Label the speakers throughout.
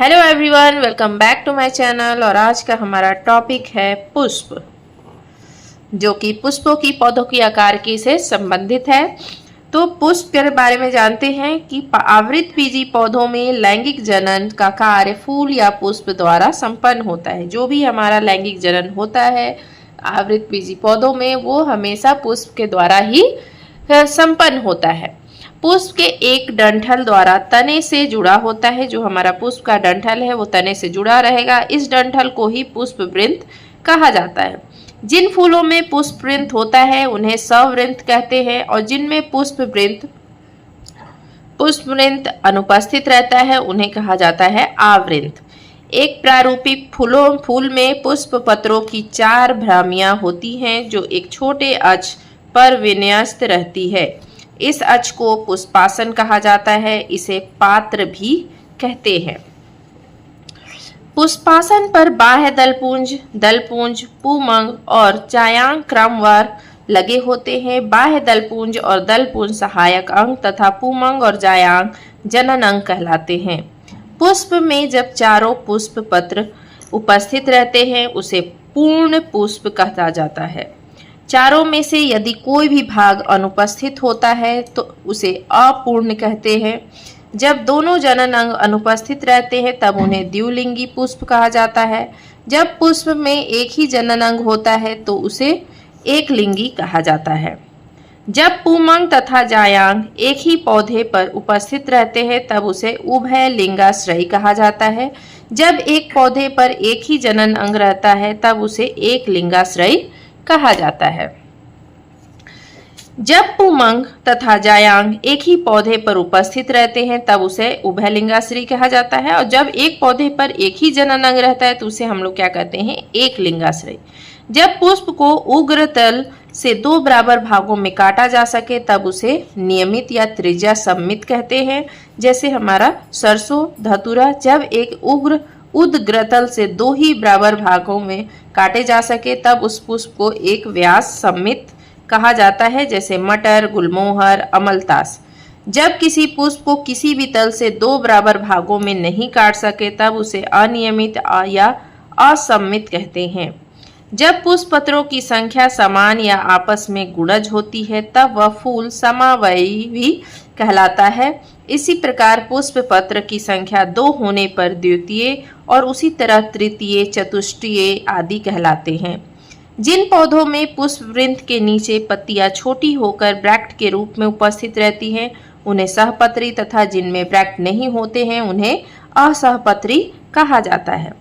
Speaker 1: Hello everyone, welcome back to my channel. और आज का हमारा टॉपिक है पुष्प, जो कि पुष्पों की पौधों की आकारिकी से संबंधित है। तो पुष्प के बारे में जानते हैं कि आवृतबीजी पौधों में लैंगिक जनन का कार्य फूल या पुष्प द्वारा संपन्न होता है। जो भी हमारा लैंगिक जनन होता है आवृतबीजी पौधों में, वो हमेशा पुष्प के द्वारा ही संपन्न होता है। पुष्प के एक डंठल द्वारा तने से जुड़ा होता है। जो हमारा पुष्प का डंठल है वो तने से जुड़ा रहेगा। इस डंठल को ही पुष्प वृंत कहा जाता है। जिन फूलों में पुष्प वृंत होता है उन्हें सवृंत कहते हैं, और जिनमें पुष्प वृंत अनुपस्थित रहता है उन्हें कहा जाता है आवृंत। एक प्रारूपिक फूल में पुष्प पत्रों की 4 भ्रामियां होती हैं, जो एक छोटे अक्ष पर विन्यस्त रहती है। इस अक्ष को पुष्पासन कहा जाता है। इसे पात्र भी कहते हैं। पुष्पासन पर बाह्य दलपुंज, पुमंग और जायांग क्रमवार लगे होते हैं। बाह्य दलपुंज और दलपुंज सहायक अंग तथा पुमंग और जायांग जनन अंग कहलाते हैं। पुष्प में जब चारों पुष्प पत्र उपस्थित रहते हैं उसे पूर्ण पुष्प कहा जाता है। चारों में से यदि कोई भी भाग अनुपस्थित होता है तो उसे अपूर्ण कहते हैं। जब दोनों जनन अंग अनुपस्थित रहते हैं तब उन्हें द्विलिंगी पुष्प कहा जाता है। जब पुष्प में एक ही जनन अंग होता है तो उसे एकलिंगी कहा जाता है। जब पुमंग तथा जायांग एक ही पौधे पर उपस्थित रहते हैं तब उसे उभय लिंगाश्रयी कहा जाता है। जब एक पौधे पर एक ही जनन अंग रहता है तब उसे एक लिंगाश्रयी कहा जाता है। जब पुमंग तथा जायांग एक ही पौधे पर उपस्थित रहते हैं तब उसे उभयलिंगाश्रयी कहा जाता है। और जब एक पौधे पर एक ही जनन अंग रहता है तो उसे हम लोग क्या कहते हैं, एक लिंगाश्रयी। जब पुष्प को उग्र तल से 2 बराबर भागों में काटा जा सके तब उसे नियमित या त्रिज्या सम्मित कहते हैं। जैसे हमारा सरसों, धतूरा, जब एक उद्ग्रतल से 2 ही बराबर भागों में काटे जा सके तब उस पुष्प को एक व्यास सम्मित कहा जाता है। जैसे मटर, गुलमोहर, अमलतास। जब किसी पुष्प को किसी भी तल से 2 बराबर भागों में नहीं काट सके तब उसे अनियमित या असम्मित कहते हैं। जब पुष्प पत्रों की संख्या समान या आपस में गुणज होती है तब वह फूल समावयवी भी कहलाता है। इसी प्रकार पुष्प पत्र की संख्या 2 होने पर द्वितीय और उसी तरह तृतीय, चतुष्टय आदि कहलाते हैं। जिन पौधों में पुष्प वृंत के नीचे पत्तियां छोटी होकर ब्रैक्ट के रूप में उपस्थित रहती हैं उन्हें सहपत्री, तथा जिनमें ब्रैक्ट नहीं होते हैं उन्हें असहपत्री कहा जाता है।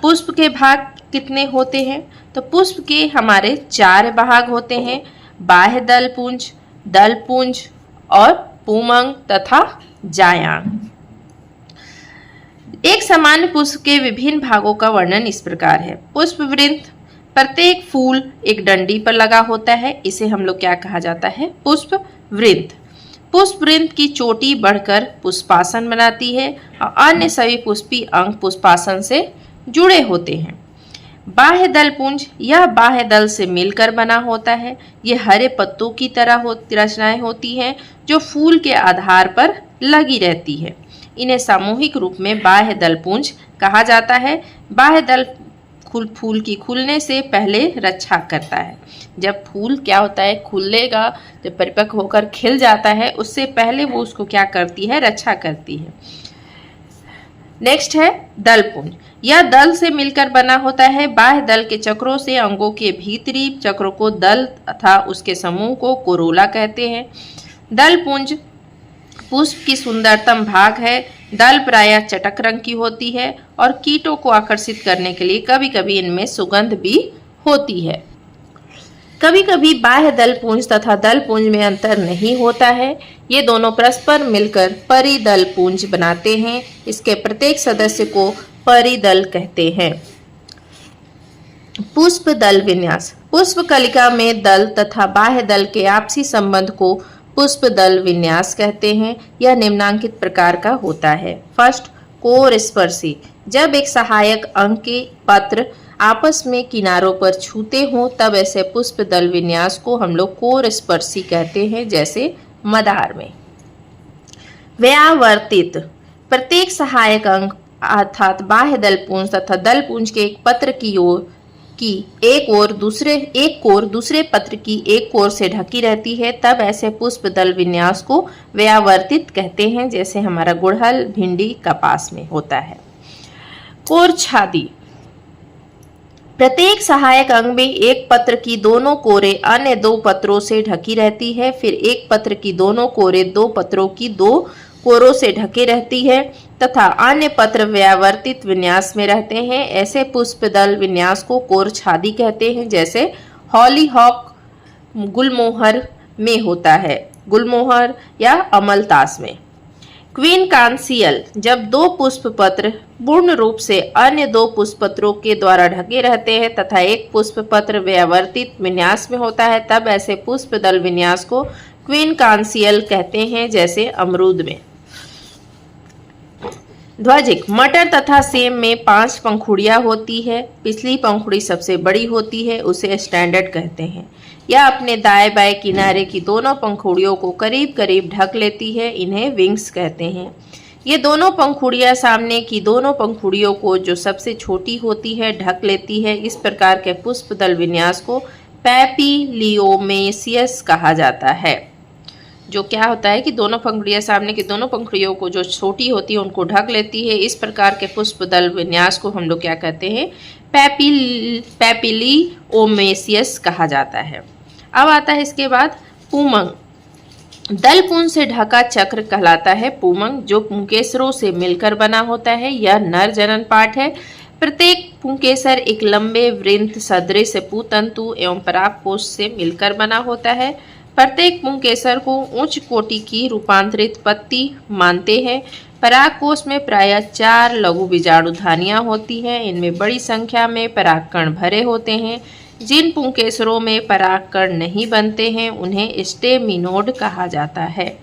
Speaker 1: पुष्प के भाग कितने होते हैं? तो पुष्प के हमारे 4 भाग होते हैं, बाह्य दलपुंज और पुमंग तथा जायांग। एक सामान्य पुष्प के विभिन्न भागों का वर्णन इस प्रकार है। पुष्प वृंत, प्रत्येक फूल एक डंडी पर लगा होता है, इसे हम लोग क्या कहा जाता है, पुष्प वृंत। पुष्प वृंत की चोटी बढ़कर पुष्पासन बनाती है और अन्य सभी पुष्पी अंग पुष्पासन से जुड़े होते हैं। बाह्य दलपुंज, यह बाह्य दल से मिलकर बना होता है। ये हरे पत्तों की तरह रचनाएं होती हैं जो फूल के आधार पर लगी रहती है। इन्हें सामूहिक रूप में बाह्य दलपुंज कहा जाता है। बाह्य दल फूल की खुलने से पहले रक्षा करता है। जब फूल क्या होता है, खुलेगा, जब परिपक्व होकर खिल जाता है उससे पहले वो उसको क्या करती है, रक्षा करती है। नेक्स्ट है दलपुंज। यह दल से मिलकर बना होता है। बाह्य दल के चक्रों से अंगों के भीतरी चक्रों को दल तथा उसके समूह को कोरोला कहते हैं। दलपुंज पुष्प की सुंदरतम भाग है। दल प्रायः चटक रंग की होती है और कीटों को आकर्षित करने के लिए कभी कभी इनमें सुगंध भी होती है। कभी कभी बाह्य दलपुंज तथा दलपुंज में अंतर नहीं होता है। ये दोनों परस्पर मिलकर परिदलपुंज बनाते हैं। इसके प्रत्येक सदस्य को परिदल कहते हैं। पुष्प दल विन्यास। पुष्प कलिका में दल तथा बाह्य दल के आपसी संबंध को पुष्प दल विन्यास कहते हैं। यह निम्नांकित प्रकार का होता है। फर्स्ट, कोर स्पर्शी। जब एक सहायक अंग के पत्र आपस में किनारों पर छूते हों तब ऐसे पुष्प दल विन्यास को हम लोग कोर स्पर्शी कहते हैं, जैसे मदार में। व्यावर्तित, प्रत्येक सहायक अंग अर्थात बाह्य दलपुंज तथा दलपुंज के एक पत्र की एक कोर दूसरे पत्र की एक कोर से ढकी रहती है, तब ऐसे पुष्प दल विन्यास को व्यावर्तित कहते हैं, जैसे हमारा गुड़हल, भिंडी, कपास में होता है। कोर छादी। प्रत्येक सहायक अंग में एक पत्र की दोनों कोरें अन्य दो पत्रों से ढकी रहती है, फिर एक पत्र की दोनों कोरें दो पत्रों की दो कोरों से ढके रहती है तथा अन्य पत्र व्यावर्तित विन्यास में रहते हैं। ऐसे पुष्प दल विन्यास को कोर छादी कहते हैं, जैसे हॉलीहॉक गुलमोहर में होता है, गुलमोहर या अमलतास में। क्वीन कांसियल। जब दो पुष्प पत्र पूर्ण रूप से अन्य दो पुष्प पत्रों के द्वारा ढके रहते हैं तथा एक पुष्प पत्र व्यावर्तित विन्यास में होता है, तब ऐसे पुष्प दल विन्यास को क्वीन कांसियल कहते हैं, जैसे अमरूद में। ध्वजिक। मटर तथा सेम में 5 पंखुड़ियां होती है। पिछली पंखुड़ी सबसे बड़ी होती है, उसे स्टैंडर्ड कहते हैं। यह अपने दाएं बाएं किनारे की दोनों पंखुड़ियों को करीब करीब ढक लेती है, इन्हें विंग्स कहते हैं। ये दोनों पंखुड़ियां सामने की दोनों पंखुड़ियों को, जो सबसे छोटी होती है, ढक लेती है। इस प्रकार के पुष्प दल विन्यास को पैपिलियोमेसियस कहा जाता है। जो क्या होता है कि दोनों पंखुड़ियां सामने की दोनों पंखुड़ियों को, जो छोटी होती है, उनको ढक लेती है। इस प्रकार के पुष्प दल विन्यास को हम लोग क्या कहते हैं, पैपिलियोमेसियस कहा जाता है। अब आता है इसके बाद पुमंग। दलपुंज से ढका चक्र कहलाता है पुमंग, जो पुंकेसरों से मिलकर बना होता है। यह नर जनन पार्ट है। प्रत्येक पुंकेसर एक लंबे वृंत सदृश पुतंतु एवं परागकोश से मिलकर बना होता है। प्रत्येक पुंकेसर को उच्च कोटि की रूपांतरित पत्ती मानते हैं। परागकोश में प्रायः 4 लघु बीजाणुधानियां होती हैं। इनमें बड़ी संख्या में परागकण भरे होते हैं। जिन पुंकेसरों में परागकण नहीं बनते हैं, उन्हें स्टेमिनोड कहा जाता है।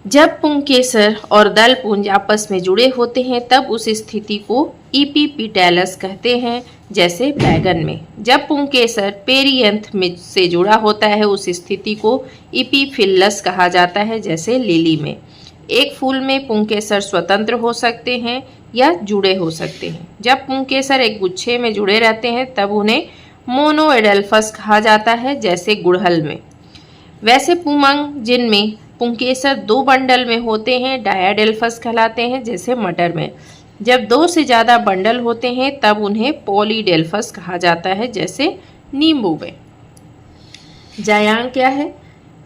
Speaker 1: जब पुंकेसर और दलपुंज आपस में जुड़े होते हैं, तब उस स्थिति को इपीपीटैलस कहते हैं, जैसे बैगन में। जब पुंकेसर पेरियंथ में से जुड़ा होता है, उस स्थिति को इपीफिल्लस कहा जाता है, जैसे लिली में। एक फूल में पुंकेसर स्वतंत्र हो सकते हैं या जुड़े हो सकते हैं। जब पुंकेसर एक गुच्छे में जुड़े रहते हैं, तब उन्हें मोनोएडेल्फस कहा जाता है, जैसे गुड़हल में। वैसे पुमंग जिनमें पुंकेसर 2 बंडल में होते हैं, डायाडेल्फस कहलाते हैं, जैसे मटर में। जब 2 से ज़्यादा बंडल होते हैं, तब उन्हें पॉलीडेल्फस कहा जाता है, जैसे नींबू में। जायांग क्या है?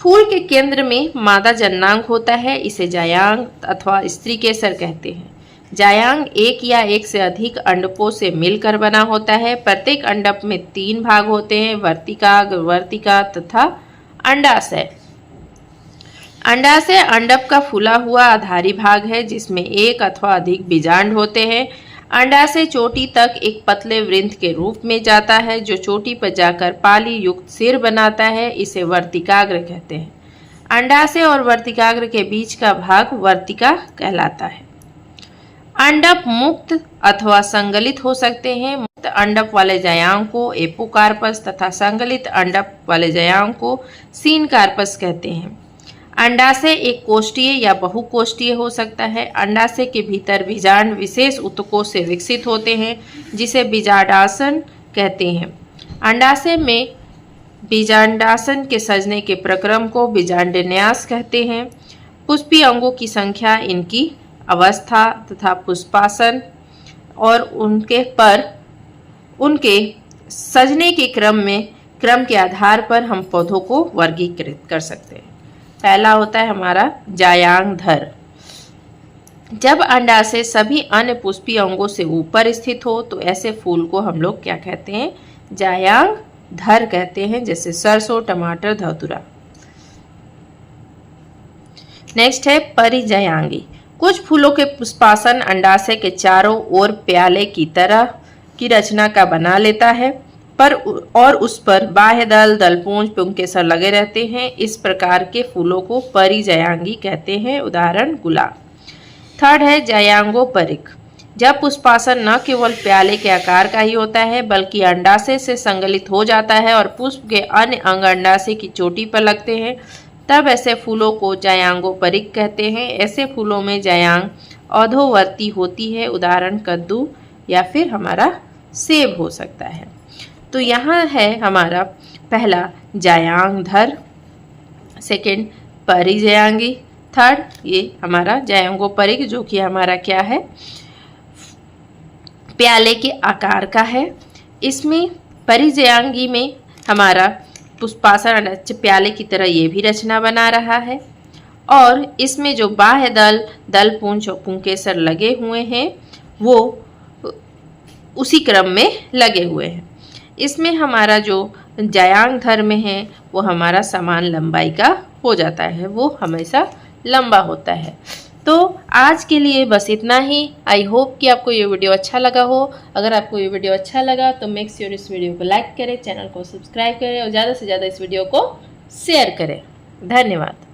Speaker 1: फूल के केंद्र में मादा जननांग होता है, इसे जायांग अथवा स्त्री केसर कहते हैं। जायांग एक या एक से अधिक अंडकों से मिलकर बना होता है। प्रत्येक अंडक में 3 भाग होते हैं, वर्तिका, गवर्तिका तथा अंडाशय। अंडाशय अंडक का फूला हुआ आधारी भाग है, जिसमें एक अथवा अधिक बीजांड होते हैं। अंडाशय चोटी तक एक पतले वृंत के रूप में जाता है, जो चोटी पर जाकर पाली युक्त सिर बनाता है, इसे वर्तिकाग्र कहते हैं। अंडाशय और वर्तिकाग्र के बीच का भाग वर्तिका कहलाता है। अंडक मुक्त अथवा संगलित हो सकते हैं। मुक्त अंडक वाले जायांग को एपोकार्पस तथा संगलित अंडक वाले जायांग को सीनकार्पस कहते हैं। अंडाशय एक कोष्ठीय या बहुकोष्ठीय हो सकता है। अंडाशय के भीतर बीजांड विशेष ऊतकों से विकसित होते हैं, जिसे बीजांडासन कहते हैं। अंडाशय में बीजांडासन के सजने के प्रक्रम को बीजांडन्यास कहते हैं। पुष्पीय अंगों की संख्या, इनकी अवस्था तथा पुष्पासन और उनके सजने के क्रम के आधार पर हम पौधों को वर्गीकृत कर सकते हैं। पहला होता है हमारा जायांग धर। जब अंडाशय सभी अन्य पुष्पीय अंगों से ऊपर स्थित हो, तो ऐसे फूल को हम लोग क्या कहते हैं? जायांग धर कहते हैं, जैसे सरसों, टमाटर, धतूरा। नेक्स्ट है परिजायांगी। कुछ फूलों के पुष्पासन अंडाशय के चारों ओर प्याले की तरह की रचना का बना लेता है, और उस पर बाह्य दल, दलपुंज, पुंकेसर लगे रहते हैं। इस प्रकार के फूलों को परिजायांगी कहते हैं। उदाहरण गुलाब। थर्ड है जायांगोपरिक। जब पुष्पासन न केवल प्याले के आकार का ही होता है, बल्कि अंडाशय से संगलित हो जाता है और पुष्प के अन्य अंग अंडाशय की चोटी पर लगते हैं, तब ऐसे फूलों को जायांगोपरिक कहते हैं। ऐसे फूलों में जायांग औधोवर्ती होती है, उदाहरण कद्दू या फिर हमारा सेब हो सकता है। तो यहाँ है हमारा पहला जायांगधर, सेकंड परिजायांगी, थर्ड ये हमारा जायांगोपरिक जो कि हमारा क्या है, प्याले के आकार का है। इसमें परिजायांगी में हमारा पुष्पासन प्याले की तरह ये भी रचना बना रहा है और इसमें जो बाह्य दल, दल पुंज और पुंकेसर लगे हुए हैं वो उसी क्रम में लगे हुए हैं। इसमें हमारा जो जायांगधर में है वो हमारा समान लंबाई का हो जाता है, वो हमेशा लंबा होता है। तो आज के लिए बस इतना ही। आई होप कि आपको ये वीडियो अच्छा लगा हो। अगर आपको ये वीडियो अच्छा लगा तो मेक श्योर इस वीडियो को लाइक करें, चैनल को सब्सक्राइब करें और ज़्यादा से ज़्यादा इस वीडियो को शेयर करें। धन्यवाद।